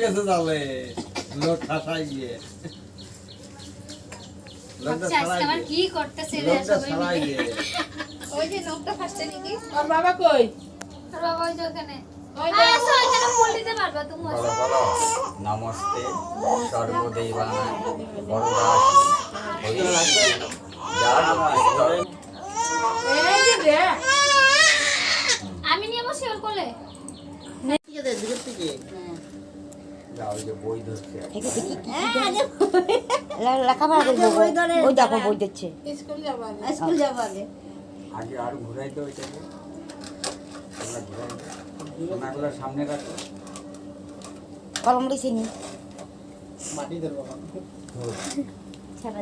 গেছে জালে লোক খাসাই গিয়ে লোকটা ছাড়াই কি করতেছে রে লোকটা সবাই ছাড়াই মিলে গিয়ে ওই যে নখটা ফাটছে নাকি আর বাবা কই আর বাবা ওই যে ওখানে ওই যে আসো এখানে ফুল দিতে পারবা তুমি আসো। বলো বলো নমস্তে সর্বদেবানাং বরদাসি এই যে রে আমি নিয়ে বসি ওর কোলে যাও যে বই ধরছে লেখাপড়া করবো ওই দেখো বই দিচ্ছে স্কুল যাবা স্কুল যাবো আগে আগে আর ঘুরাইতে ওইটাকে তোমরা ঘুরাইতে ওনাগুলো সামনে রাখো কলম দিছিনি মাটি ধরবো ছাড়া